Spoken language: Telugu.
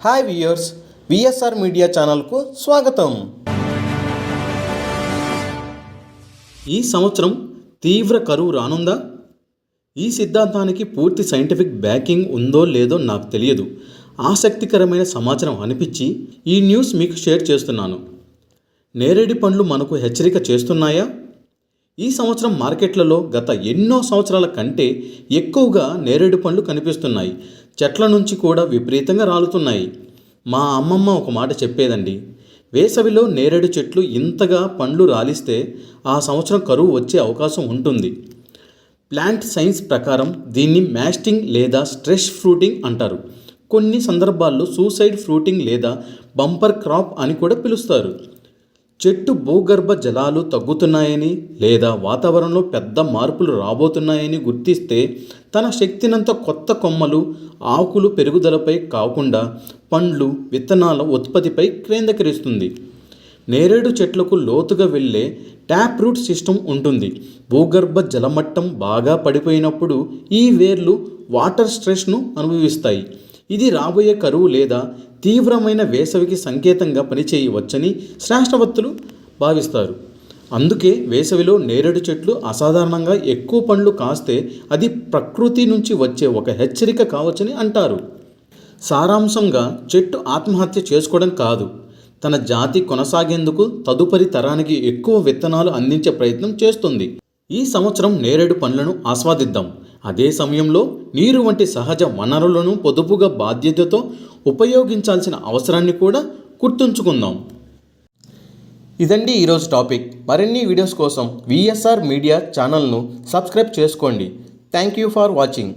హాయ్ వ్యూయర్స్, విఎస్ఆర్ మీడియా ఛానల్కు స్వాగతం. ఈ సంవత్సరం తీవ్ర కరువు రానుందా? ఈ సిద్ధాంతానికి పూర్తి సైంటిఫిక్ బ్యాకింగ్ ఉందో లేదో నాకు తెలియదు. ఆసక్తికరమైన సమాచారం అనిపించి ఈ న్యూస్ మీకు షేర్ చేస్తున్నాను. నేరేడి పండ్లు మనకు హెచ్చరిక చేస్తున్నాయా? ఈ సంవత్సరం మార్కెట్లలో గత ఎన్నో సంవత్సరాల కంటే ఎక్కువగా నేరేడు పండ్లు కనిపిస్తున్నాయి. చెట్ల నుంచి కూడా విపరీతంగా రాలుతున్నాయి. మా అమ్మమ్మ ఒక మాట చెప్పేదండి, వేసవిలో నేరేడు చెట్లు ఇంతగా పండ్లు రాలిస్తే ఆ సంవత్సరం కరువు వచ్చే అవకాశం ఉంటుంది. ప్లాంట్ సైన్స్ ప్రకారం దీన్ని మ్యాస్టింగ్ లేదా స్ట్రెస్ ఫ్రూటింగ్ అంటారు. కొన్ని సందర్భాల్లో సూసైడ్ ఫ్రూటింగ్ లేదా బంపర్ క్రాప్ అని కూడా పిలుస్తారు. చెట్టు భూగర్భ జలాలు తగ్గుతున్నాయని లేదా వాతావరణంలో పెద్ద మార్పులు రాబోతున్నాయని గుర్తిస్తే తన శక్తినంతా కొత్త కొమ్మలు, ఆకులు పెరుగుదలపై కాకుండా పండ్లు, విత్తనాల ఉత్పత్తిపై కేంద్రీకరిస్తుంది. నేరేడు చెట్లకు లోతుగా వెళ్ళే ట్యాప్ రూట్ సిస్టమ్ ఉంటుంది. భూగర్భ జలమట్టం బాగా పడిపోయినప్పుడు ఈ వేర్లు వాటర్ స్ట్రెస్ను అనుభవిస్తాయి. ఇది రాబోయే కరువు లేదా తీవ్రమైన వేసవికి సంకేతంగా పనిచేయవచ్చని శాస్త్రవేత్తలు భావిస్తారు. అందుకే వేసవిలో నేరేడు చెట్లు అసాధారణంగా ఎక్కువ పండ్లు కాస్తే అది ప్రకృతి నుంచి వచ్చే ఒక హెచ్చరిక కావచ్చని అంటారు. సారాంశంగా, చెట్టు ఆత్మహత్య చేసుకోవడం కాదు, తన జాతి కొనసాగేందుకు తదుపరి తరానికి ఎక్కువ విత్తనాలు అందించే ప్రయత్నం చేస్తుంది. ఈ సంవత్సరం నేరేడు పండ్లను ఆస్వాదిద్దాం. అదే సమయంలో నీరు వంటి సహజ వనరులను పొదుపుగా బాధ్యతతో ఉపయోగించాల్సిన అవసరాన్ని కూడా గుర్తుంచుకుందాం. ఇదండి ఈరోజు టాపిక్. మరిన్ని వీడియోస్ కోసం విఎస్ఆర్ మీడియా ఛానల్ను సబ్స్క్రైబ్ చేసుకోండి. Thank you for watching.